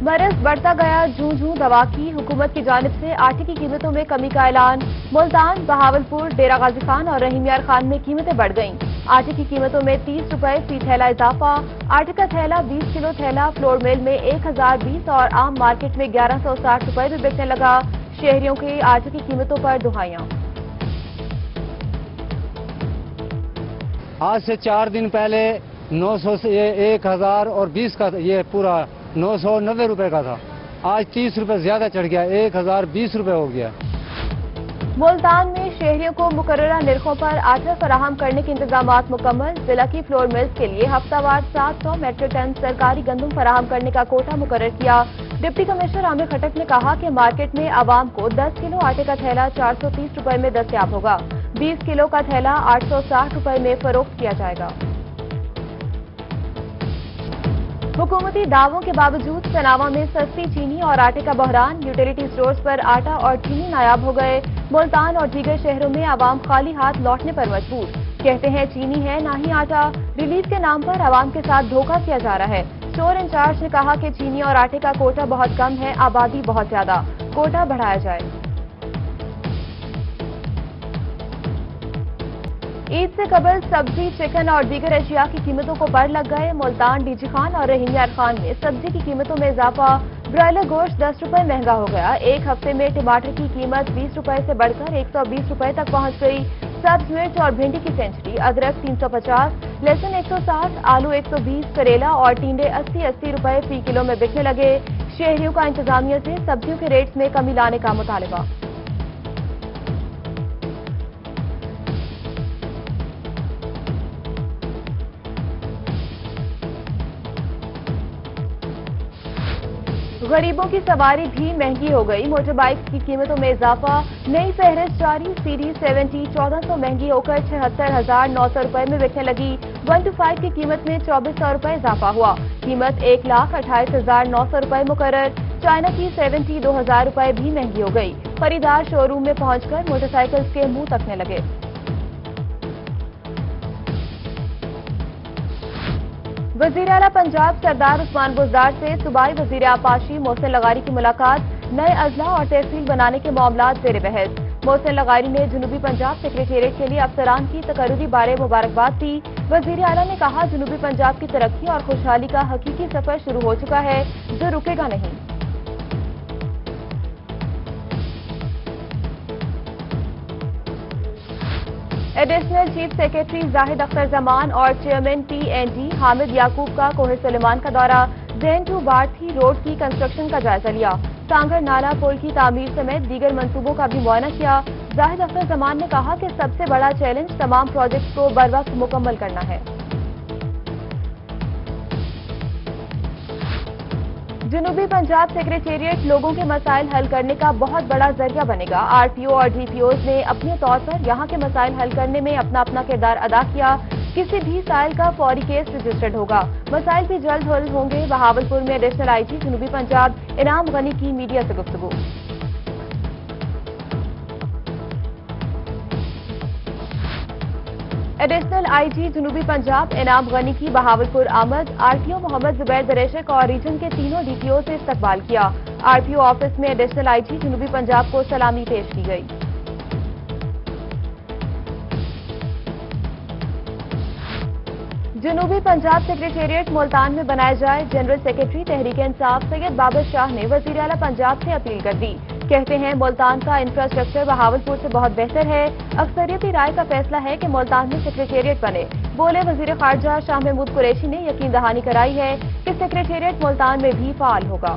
مرض بڑھتا گیا، جوں جوں دوا کی حکومت کی جانب سے آٹے کی قیمتوں میں کمی کا اعلان۔ ملتان، بہاولپور، ڈیرہ غازی خان اور رحیم یار خان میں قیمتیں بڑھ گئیں۔ آٹے کی قیمتوں میں 30 روپے فی تھیلا اضافہ۔ آٹے کا تھیلا 20 کلو تھیلا فلور مل میں 1020 اور عام مارکیٹ میں 1160 روپے میں بکنے لگا۔ شہریوں کی آٹے کی قیمتوں پر دہائیاں۔ آج سے 4 دن پہلے 900 سے 1020 کا یہ پورا 990 روپے کا تھا، آج 30 روپے زیادہ چڑھ گیا، 1020 روپے ہو گیا۔ ملتان میں شہریوں کو مقررہ نرخوں پر آٹا فراہم کرنے کے انتظامات مکمل۔ ضلع کی فلور ملز کے لیے ہفتہ وار 700 میٹرک ٹن سرکاری گندم فراہم کرنے کا کوٹا مقرر کیا۔ ڈپٹی کمشنر عامر خٹک نے کہا کہ مارکیٹ میں عوام کو 10 کلو آٹے کا تھیلا 430 روپے میں دستیاب ہوگا، 20 کلو کا تھیلا 860 روپے میں فروخت کیا جائے گا۔ حکومتی دعووں کے باوجود سناوا میں سستی چینی اور آٹے کا بحران، یوٹیلیٹی سٹورز پر آٹا اور چینی نایاب ہو گئے۔ ملتان اور دیگر شہروں میں عوام خالی ہاتھ لوٹنے پر مجبور، کہتے ہیں چینی ہے نہ ہی آٹا۔ ریلیف کے نام پر عوام کے ساتھ دھوکہ کیا جا رہا ہے۔ اسٹور انچارج نے کہا کہ چینی اور آٹے کا کوٹا بہت کم ہے، آبادی بہت زیادہ، کوٹا بڑھایا جائے۔ عید سے قبل سبزی، چکن اور دیگر اشیاء کی قیمتوں کو پر لگ گئے۔ ملتان، ڈی جی خان اور رحیم یار خان میں سبزی کی قیمتوں میں اضافہ۔ برائلر گوشت 10 روپے مہنگا ہو گیا۔ ایک ہفتے میں ٹماٹر کی قیمت 20 روپے سے بڑھ کر 120 روپے تک پہنچ گئی۔ سبز مرچ اور بھنڈی کی سینچری، ادرک 350، لہسن 160، آلو 120، کریلا اور ٹینڈے 80 روپے فی کلو میں بکنے لگے۔ شہریوں کا انتظامیہ سے سبزیوں کے ریٹس میں کمی لانے کا مطالبہ۔ غریبوں کی سواری بھی مہنگی ہو گئی، موٹر بائکس کی قیمتوں میں اضافہ۔ نئی فہرست جاری، سیریز 70 1400 مہنگی ہو کر 76,900 روپے میں بکنے لگی۔ 125 کی قیمت میں 2400 روپے اضافہ ہوا، قیمت 1,28,900 روپے مقرر۔ چائنا کی 70 2000 روپے بھی مہنگی ہو گئی، خریدار شو روم میں پہنچ کر موٹر سائیکلز کے منہ تکنے لگے۔ وزیر اعلیٰ پنجاب سردار عثمان بزدار سے صوبائی وزیر آبپاشی محسن لغاری کی ملاقات، نئے اضلاع اور تحصیل بنانے کے معاملات زیر بحث۔ محسن لغاری نے جنوبی پنجاب سیکریٹریٹ کے لیے افسران کی تقرری بارے مبارکباد دی۔ وزیر اعلیٰ نے کہا جنوبی پنجاب کی ترقی اور خوشحالی کا حقیقی سفر شروع ہو چکا ہے، جو رکے گا نہیں۔ Additional chief secretary Zahid Akhtar Zaman اور chairman P N D Hamid Yaqoob کا کوہ سلیمان کا دورہ، زین ٹو بارتھی روڈ کی کنسٹرکشن کا جائزہ لیا۔ سانگر نالا پل کی تعمیر سمیت دیگر منصوبوں کا بھی معائنہ کیا۔ زاہد اختر زمان نے کہا کہ سب سے بڑا چیلنج تمام پروجیکٹس کو بروقت مکمل کرنا ہے۔ جنوبی پنجاب سیکریٹریٹ لوگوں کے مسائل حل کرنے کا بہت بڑا ذریعہ بنے گا۔ آر ٹی او اور ڈی پی اوز نے اپنے طور پر یہاں کے مسائل حل کرنے میں اپنا کردار ادا کیا۔ کسی بھی سائل کا فوری کیس رجسٹرڈ ہوگا، مسائل بھی جلد حل ہوں گے۔ بہاولپور میں ایڈیشنل آئی جی جنوبی پنجاب انعام غنی کی میڈیا سے گفتگو۔ ایڈیشنل آئی جی جنوبی پنجاب انعام غنی کی بہاولپور آمد، آر ٹی او محمد زبیر دریشک اور ریجن کے تینوں ڈی پی او سے استقبال کیا۔ آر ٹی او آفس میں ایڈیشنل آئی جی جنوبی پنجاب کو سلامی پیش کی گئی۔ جنوبی پنجاب سیکریٹریٹ ملتان میں بنایا جائے، جنرل سیکریٹری تحریک انصاف سید بابر شاہ نے وزیر اعلیٰ پنجاب سے اپیل کر دی۔ کہتے ہیں ملتان کا انفراسٹرکچر بہاولپور سے بہت بہتر ہے، اکثریتی رائے کا فیصلہ ہے کہ ملتان میں سیکریٹریٹ بنے۔ بولے وزیر خارجہ شاہ محمود قریشی نے یقین دہانی کرائی ہے کہ سیکریٹریٹ ملتان میں بھی فعال ہوگا۔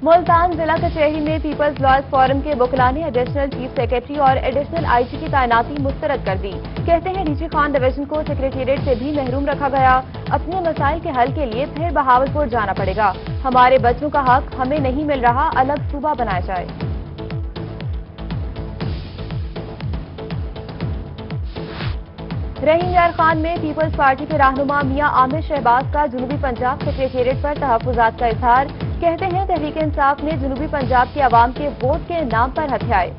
ملتان ضلع کچہری میں پیپلز لائرز فورم کے وکلاء نے ایڈیشنل چیف سیکریٹری اور ایڈیشنل آئی جی کی تعیناتی مسترد کر دی۔ کہتے ہیں ڈی جی خان ڈویژن کو سیکریٹریٹ سے بھی محروم رکھا گیا، اپنے مسائل کے حل کے لیے پھر بہاولپور جانا پڑے گا۔ ہمارے بچوں کا حق ہمیں نہیں مل رہا، الگ صوبہ بنایا جائے۔ رحیم یار خان میں پیپلز پارٹی کے رہنما میاں عامر شہباز کا جنوبی پنجاب سیکریٹریٹ پر تحفظات کا اظہار۔ کہتے ہیں تحریک انصاف نے جنوبی پنجاب کے عوام کے ووٹ کے نام پر ہتھیائے،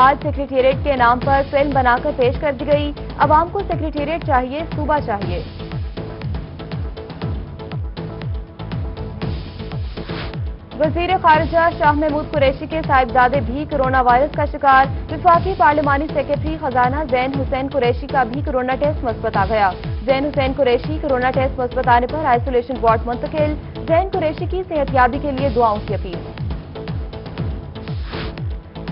آج سیکریٹریٹ کے نام پر فلم بنا کر پیش کر دی گئی۔ عوام کو سیکریٹریٹ چاہیے، صوبہ چاہیے۔ वजीर खारजा शाह महमूद कुरैशी के साहिबजादे भी कोरोना वायरस का शिकार। वफाकी पार्लिमानी सेक्रेटरी खजाना जैन हुसैन कुरैशी का भी कोरोना टेस्ट मुस्बत आ गया। जैन हुसैन कुरैशी कोरोना टेस्ट मुस्बत आने पर आइसोलेशन वार्ड मुंतकिल। जैन कुरैशी की सेहतयाबी के लिए दुआओं की अपील।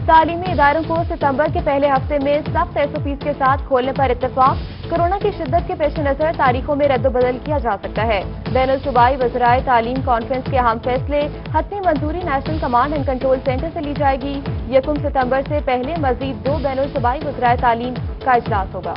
तालीमी इदारों को सितंबर के पहले हफ्ते में सख्त SOPs के साथ खोलने पर इत्तेफाक। कोरोना की शिद्दत के पेश नजर तारीखों में रद्द-बदल किया जा सकता है। बैनुल सूबाई वज़राए तालीम कॉन्फ्रेंस के अहम फैसले हतमी मंजूरी national command and control centre से ली जाएगी। 1 सितंबर से पहले मजीद 2 बैनुल सूबाई वज़राए तालीम का इजलास होगा।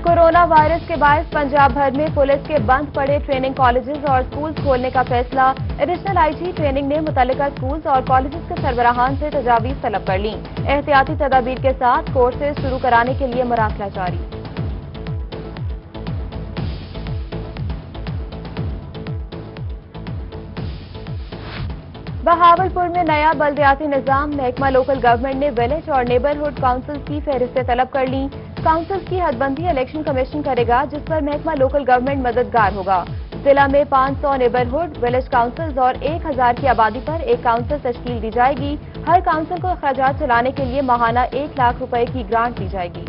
कोरोना वायरस के बायस पंजाब भर में पुलिस के बंद पड़े ट्रेनिंग कॉलेजेस और स्कूल्स खोलने का फैसला। एडिशनल IG ट्रेनिंग ने मुतल्लिका स्कूल्स और कॉलेजेस के सरबराहान से तजावीज तलब कर ली। एहतियाती तदाबीर के साथ कोर्सेज शुरू कराने के लिए मरासला जारी। बहावलपुर में नया बल्दियाती निजाम। महकमा लोकल गवर्नमेंट ने विलेज और नेबरहुड काउंसिल की फहरिस्तें तलब कर ली। काउंसिल की हदबंदी इलेक्शन कमीशन करेगा, जिस पर महकमा लोकल गवर्नमेंट मददगार होगा। जिला में 500 नेबरहुड विलेज काउंसिल्स और 1000 की आबादी पर एक काउंसिल तश्कील दी जाएगी। हर काउंसिल को अखराजात चलाने के लिए माहाना 1 लाख रुपए की ग्रांट दी जाएगी।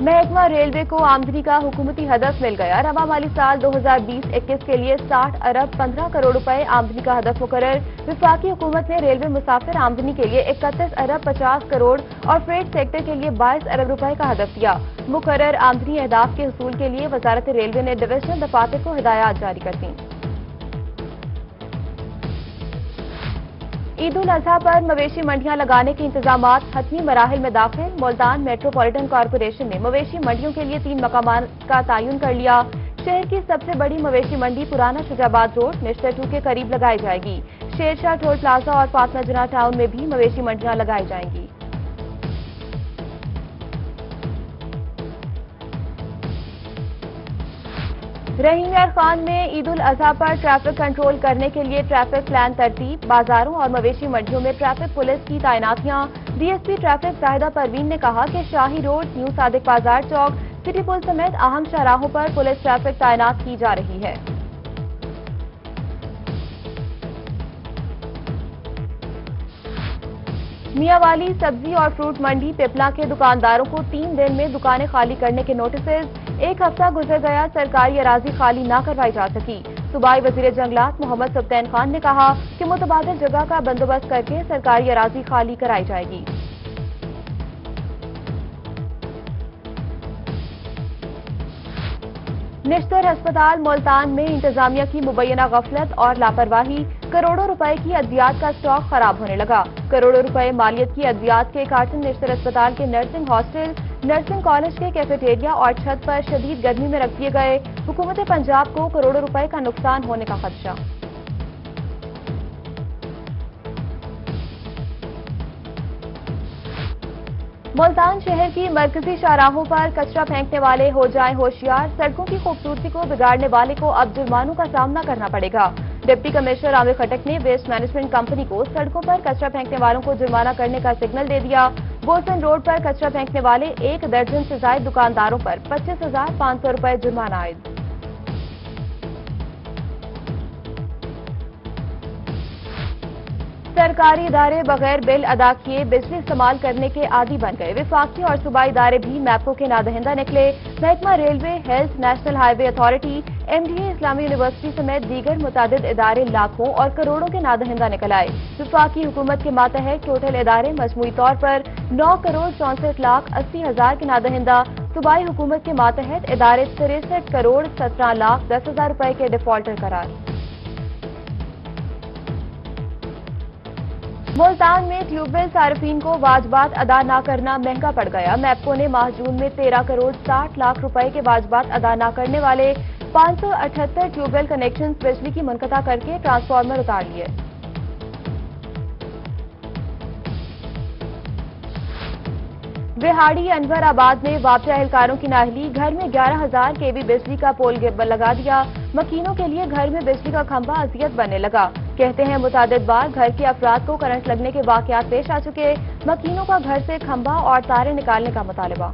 महकमा रेलवे को आमदनी का हुकूमती हदफ मिल गया। रवा माली साल 2020-21 के लिए 60 अरब 15 करोड़ रुपए आमदनी का हदफ मुकर्रर। वफाकी हुकूमत ने रेलवे मुसाफिर आमदनी के लिए 31 अरब 50 करोड़ और फ्रेट सेक्टर के लिए 22 अरब रुपए का हदफ दिया। मुकर्रर आमदनी अहदाफ के हसूल के लिए वजारत रेलवे ने डिविजनल दफातर को हिदायत जारी कर दी। ईद उल अजहा पर मवेशी मंडियां लगाने के इंतजामात हतमी मराहिल में दाखिल। मुल्तान मेट्रोपॉलिटन कॉरपोरेशन ने मवेशी मंडियों के लिए 3 मकामात का तयन कर लिया। शहर की सबसे बड़ी मवेशी मंडी पुराना शुजाबाद रोड निश्तर 2 के करीब लगाई जाएगी। शेरशाह टोल प्लाजा और फातमा जना टाउन में भी मवेशी मंडियां लगाई जाएंगी। रहीम यार खान में ईद उल अजहा पर ट्रैफिक कंट्रोल करने के लिए ट्रैफिक प्लान तरतीब। बाजारों और मवेशी मंडियों में ट्रैफिक पुलिस की तैनातियां। DSP ट्रैफिक जाहिदा परवीन ने कहा कि शाही रोड, न्यू सादिक बाजार चौक, सिटी पुल समेत अहम शाहराहों पर पुलिस ट्रैफिक तैनात की जा रही है। मियांवाली सब्जी और फ्रूट मंडी पिपला के दुकानदारों को 3 दिन में दुकानें खाली करने के नोटिस। 1 हफ्ता गुजर गया, सरकारी अराजी खाली न करवाई जा सकी। सूबाई वजीर जंगलात मोहम्मद सुब्तैन खान ने कहा कि मुतबादिल जगह का बंदोबस्त करके सरकारी अराजी खाली कराई जाएगी। निश्तर अस्पताल मुल्तान में इंतजामिया की मुबैना गफलत और लापरवाही। करोड़ों रुपए की अद्वियात का स्टॉक खराब होने लगा। करोड़ों रुपए मालियत की अद्वियात के कार्टन निश्तर अस्पताल के नर्सिंग हॉस्टल, नर्सिंग कॉलेज के कैफेटेरिया और छत पर शदीद गर्मी में रख दिए गए। हुकूमत पंजाब को करोड़ों रुपए का नुकसान होने का खदशा। मुल्तान शहर की मरकजी शाहराहों पर कचरा फेंकने वाले हो जाएं होशियार। सड़कों की खूबसूरती को बिगाड़ने वाले को अब जुर्मानों का सामना करना पड़ेगा। डिप्टी कमिश्नर आमिर खटक ने वेस्ट मैनेजमेंट कंपनी को सड़कों पर कचरा फेंकने वालों को जुर्माना करने का सिग्नल दे दिया। बोसन रोड पर कचरा फेंकने वाले 1 दर्जन से ज्यादा दुकानदारों पर 25,500 रुपए जुर्माना आयद। सरकारी इदारे बगैर बिल अदा किए बिजली इस्तेमाल करने के आदी बन गए। विफाकी और सूबाई इदारे भी मैपको के नादहिंदा निकले। महकमा railway, health, national highway authority, MDA, इस्लामी यूनिवर्सिटी समेत दीगर मुतादिद इदारे लाखों और करोड़ों के नादहिंदा निकल आए। विफाकी हुकूमत के मातहत टोटल इदारे मजमूई तौर पर 9 करोड़ 64 लाख 80 हजार के नादहिंदा। सूबाई हुकूमत के मातहत इदारे 63 करोड़ 17 लाख 10 हजार रुपए के डिफॉल्टर करार। मुल्तान में ट्यूबवेल सार्फिन को वाजबात अदा न करना महंगा पड़ गया। मैपको ने माह जून में 13 करोड़ 60 लाख रुपए के वाजबात अदा न करने वाले 578 ट्यूबवेल कनेक्शन बिजली की मुनक़ता करके ट्रांसफार्मर उतार लिए। बिहाड़ी अनवर आबाद में वापसी एहलकारों की नाहली। घर में 11,000 kV बिजली का पोल लगा दिया। मकीनों के लिए घर में बिजली का खंभा अजियत बनने लगा। कहते हैं मुतादिद बार घर के अफराद को करंट लगने के वाकयात पेश आ चुके। मकीनों का घर से खंभा और तारे निकालने का मुतालबा।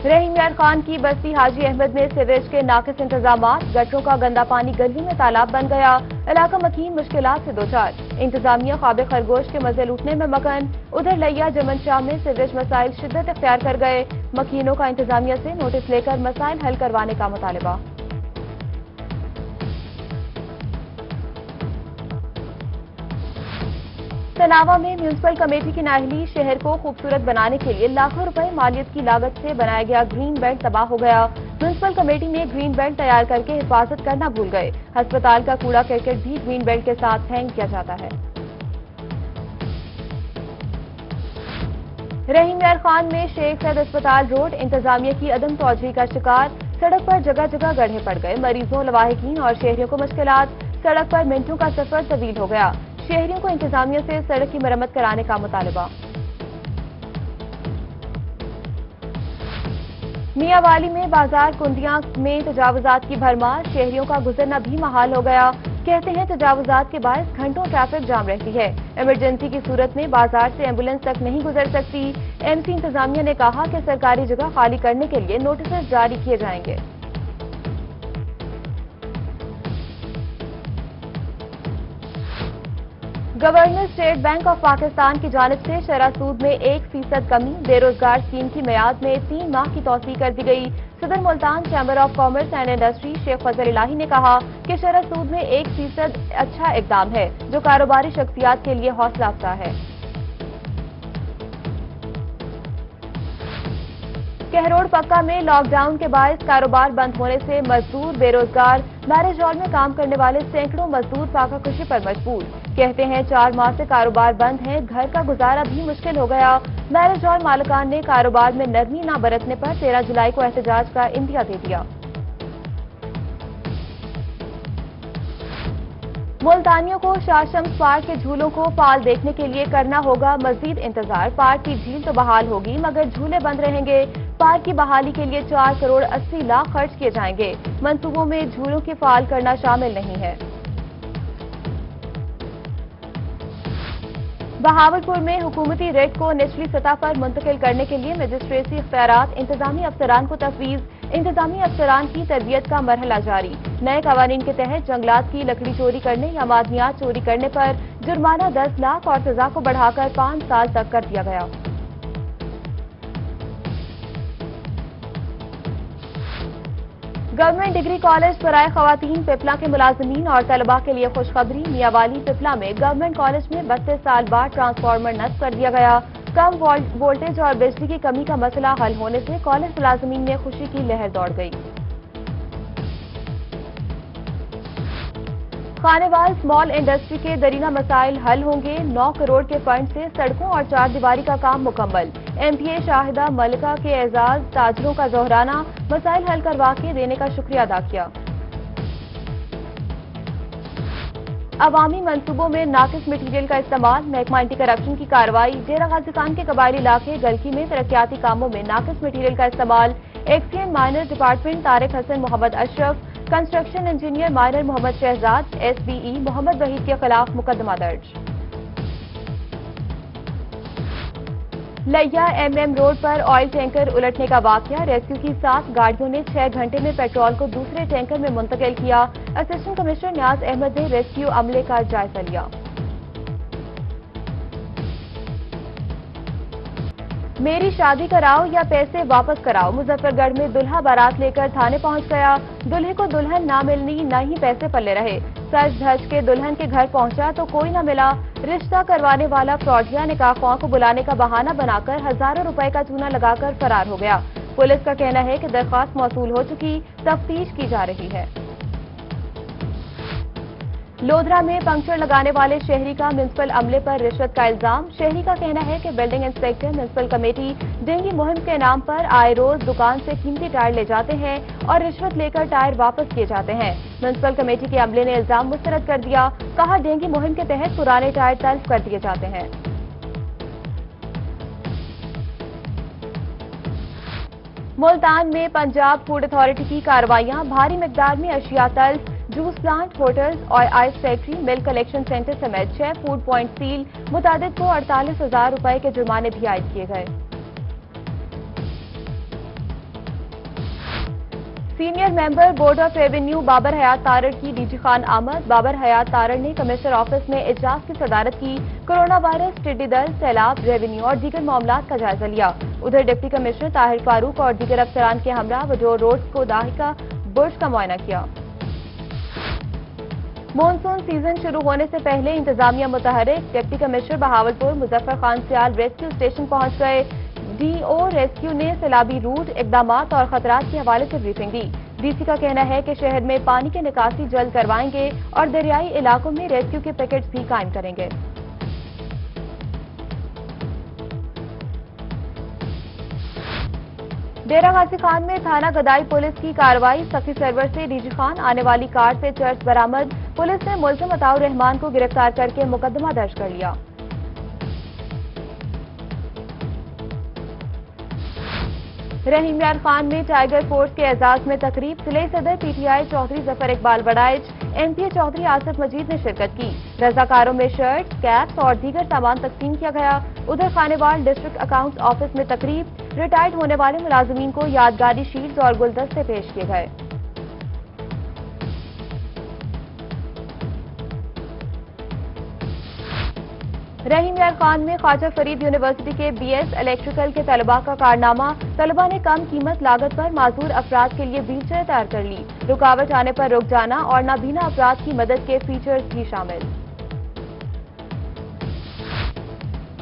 रहीम यार खान की बस्ती हाजी अहमद में सीवेज के नाकिस इंतजामात, गटरों का गंदा पानी गलियों में तालाब बन गया, इलाका मकीन मुश्किलात से दो चार। इंतजामिया ख्वाब खरगोश के मजे लूटने में मगन। उधर लिया जमन शाह में सीवेज मसाइल शिद्दत इख्तियार कर गए, मकीनों का इंतजामिया से नोटिस लेकर मसाइल हल करवाने का मुतालबा। तनावा में म्यूनिसिपल कमेटी की नाअहली, शहर को खूबसूरत बनाने के लिए लाखों रुपए मालियत की लागत से बनाया गया ग्रीन बेल्ट तबाह हो गया। म्यूनिसिपल कमेटी ने ग्रीन बेल्ट तैयार करके हिफाजत करना भूल गए। अस्पताल का कूड़ा करकट भी ग्रीन बेल्ट के साथ हैंग किया जाता है। रहीम यार खान में शेख सैद अस्पताल रोड इंतजामिया की अदम तौजही का शिकार, सड़क पर जगह जगह गड्ढे पड़ गए, मरीजों, लवाहिकीन और शहरियों को मुश्किलात। सड़क पर मिनटों का सफर तवील हो गया, शहरियों को इंतजामिया से सड़क की मरम्मत कराने का मुतालबा। मियावाली में बाजार कुंडिया में तजावुजात की भरमार, शहरियों का गुजरना भी महाल हो गया। कहते हैं तजावुजात के बायस घंटों ट्रैफिक जाम रहती है। इमरजेंसी की सूरत में बाजार से एम्बुलेंस तक नहीं गुजर सकती। एमसी इंतजामिया ने कहा कि सरकारी जगह खाली करने के लिए नोटिस जारी किए जाएंगे। Governor state bank of Pakistan की जानिब से शरह सूद में 1% कमी, बेरोजगार स्कीम की मियाद में 3 माह की तौसीह कर दी गई। सदर Multan chamber of commerce and industry Sheikh Fazal Elahi ने कहा कि शरह सूद में 1% अच्छा इकदाम है जो कारोबारी शख्सियात के लिए हौसला अफजा है। कहरोड़ पक्का में लॉकडाउन के बायस कारोबार बंद होने से मजदूर बेरोजगार, मैरिज हॉल में काम करने वाले सैकड़ों मजदूर फाकाकुशी पर मजबूर। कहते हैं 4 माह से कारोबार बंद है, घर का गुजारा भी मुश्किल हो गया। मैरिज हॉल मालिकान ने कारोबार में नरमी न बरतने पर 13 जुलाई को एहतजाज का इंदिया दे दिया। मुल्तानियों को शाह शम्स पार्क के झूलों को फाल देखने के लिए करना होगा मजीद इंतजार। पार्क की झील तो बहाल होगी मगर झूले बंद रहेंगे। पार्क की बहाली के लिए 4 करोड़ 80 लाख खर्च किए जाएंगे। मंसूबों में झूलों की फाल करना शामिल नहीं है। बहावलपुर में हुकूमती रेट को निचली सतह पर मुंतकिल करने के लिए मजिस्ट्रेसी इख्तियारात, इंतजामी अफसरान को तफवीज। इंतजामी अफसरान की तरबियत का मरहला जारी। नए कवानीन के तहत जंगलात की लकड़ी चोरी करने या मादनियात चोरी करने पर जुर्माना 10 लाख और सजा को बढ़ाकर 5 साल तक कर दिया गया। गवर्नमेंट डिग्री कॉलेज बराए खवातीन पिपला के मुलाजमीन और तलबा के लिए खुशखबरी। मियावाली पिपला में गवर्नमेंट कॉलेज में 32 साल बाद ट्रांसफार्मर नस्ब कर दिया गया। कम वोल्टेज और बिजली की कमी का मसला हल होने से कॉलेज मुलाजमीन में खुशी की लहर दौड़ गई। खानेवाल स्मॉल इंडस्ट्री के दरीना मसाइल हल होंगे। 9 करोड़ के फंड से सड़कों और 4 दीवारी का काम मुकम्मल। एमपीए शाहिदा मलिका के एजाज, ताजरों का जोहराना, मसाइल हल करवा के देने का शुक्रिया अदा किया। अवामी मंसूबों में नाकिस मटीरियल का इस्तेमाल, महकमा एंटी करप्शन की कार्रवाई। डेरा गाजी खान के कबायली इलाके गलकी में तरक्याती कामों में नाकिस मटीरियल का इस्तेमाल। XEN minor department Tariq Hasan Muhammad Ashraf, construction engineer minor Muhammad Shahzad, SBE Muhammad Waheed के खिलाफ मुकदमा दर्ज। लिया एमएम रोड पर ऑयल टैंकर उलटने का वाकया, रेस्क्यू की 7 गाड़ियों ने 6 घंटे में पेट्रोल को दूसरे टैंकर में मुंतकिल किया। असिस्टेंट कमिश्नर न्याज अहमद ने रेस्क्यू अमले का जायजा लिया। मेरी शादी कराओ या पैसे वापस कराओ, मुजफ्फरगढ़ में दुल्हा बारात लेकर थाने पहुंच गया। दुल्हे को दुल्हन ना मिलनी, न ही पैसे पल्ले रहे। सज धज के दुल्हन के घर पहुंचा तो कोई न मिला। रिश्ता करवाने वाला फ्रॉडिया निकाह ख्वाह को बुलाने का बहाना बनाकर हजारों रुपए का चूना लगाकर फरार हो गया। पुलिस का कहना है कि दरख्वास्त मौसूल हो चुकी, तफ्तीश की जा रही है। लोधरा में पंक्चर लगाने वाले शहरी का म्युनिसिपल अमले पर रिश्वत का इल्जाम। शहरी का कहना है कि building inspector municipal committee dinghy मुहिम के नाम पर आए रोज दुकान से कीमती टायर ले जाते हैं और रिश्वत लेकर टायर वापस किए जाते हैं। म्युनिसिपल कमेटी के अमले ने इल्जाम मुस्तरद कर दिया। कहा डेंगी मुहिम के तहत पुराने टायर तल्फ कर दिए जाते हैं। मुल्तान में पंजाब फूड अथॉरिटी की कार्रवाइयां, भारी मिकदार में अशिया तल्फ। जूस प्लांट, होटल्स और ice factory, milk collection centre समेत 6 फूड पॉइंट सील। मुतादिद को 48,000 रुपए के जुर्माने भी आयद किए गए। Senior member board of revenue Babar حیات تارڑ کی ڈی جی خان آمد. بابر حیات تارڑ نے کمشنر آفس میں اجلاس کی صدارت کی. کورونا وائرس، ٹڈی دل، سیلاب، ریونیو اور دیگر معاملات کا جائزہ لیا. ادھر ڈپٹی کمشنر طاہر فاروق اور دیگر افسران کے ہمراہ وجوہ روڈز کو داہیہ برج کا معائنہ کیا. مونسون سیزن شروع ہونے سے پہلے انتظامیہ متحرک. ڈپٹی کمشنر بہاولپور مظفر خان سیال ریسکیو اسٹیشن پہنچ گئے. ڈی او ریسکیو نے سیلابی روٹ، اقدامات اور خطرات کے حوالے سے بریفنگ دی. ڈی سی کا کہنا ہے کہ شہر میں پانی کی نکاسی جلد کروائیں گے اور دریائی علاقوں میں ریسکیو کے پیکٹس بھی قائم کریں گے. ڈیرہ غازی خان میں تھانہ گدائی پولیس کی کارروائی. سخی سرور سے ڈی جی خان آنے والی کار سے چرس برآمد. پولیس نے ملزم عطاء الرحمان کو گرفتار کر کے مقدمہ درج کر لیا. رحیم یار خان میں ٹائیگر فورس کے اعزاز میں تقریب. ضلع صدر P T I Chaudhry Zafar Iqbal Baraich, M P A Chaudhry Asif Majeed نے شرکت کی. رضاکاروں میں شرٹس، کیپس اور دیگر سامان تقسیم کیا گیا. ادھر خانیوال ڈسٹرکٹ اکاؤنٹس آفس میں تقریب. ریٹائرڈ ہونے والے ملازمین کو یادگاری شیلڈز اور گلدستے پیش کیے گئے. رحیم یار خان میں خواجہ فرید یونیورسٹی کے بی ایس الیکٹریکل کے طلباء کا کارنامہ. طلباء نے کم قیمت لاگت پر معذور افراد کے لیے ویل چیئر تیار کر لی. رکاوٹ آنے پر رک جانا اور نابینا افراد کی مدد کے فیچرز بھی شامل.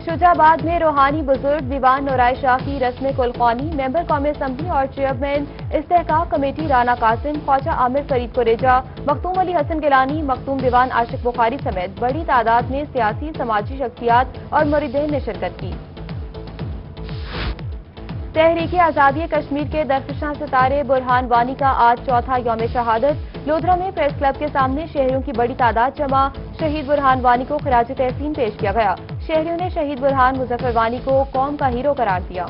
شجاع آباد میں روحانی بزرگ دیوان نورائے شاہ کی رسم کلخوانی. ممبر قومی اسمبلی اور چیئرمین استحقاق کمیٹی رانا قاسم، خواجہ عامر فرید قریجہ، مختوم علی حسن گیلانی، مختوم دیوان عاشق بخاری سمیت بڑی تعداد میں سیاسی سماجی شخصیات اور مریدین نے شرکت کی. تحریک آزادی کشمیر کے درخشاں ستارے برہان وانی کا آج چوتھا یوم شہادت. لودھرا میں پریس کلب کے سامنے شہریوں کی بڑی تعداد جمع. شہید برہان وانی کو خراج تحسین پیش کیا گیا. شہریوں نے شہید برہان مظفر وانی کو قوم کا ہیرو قرار دیا.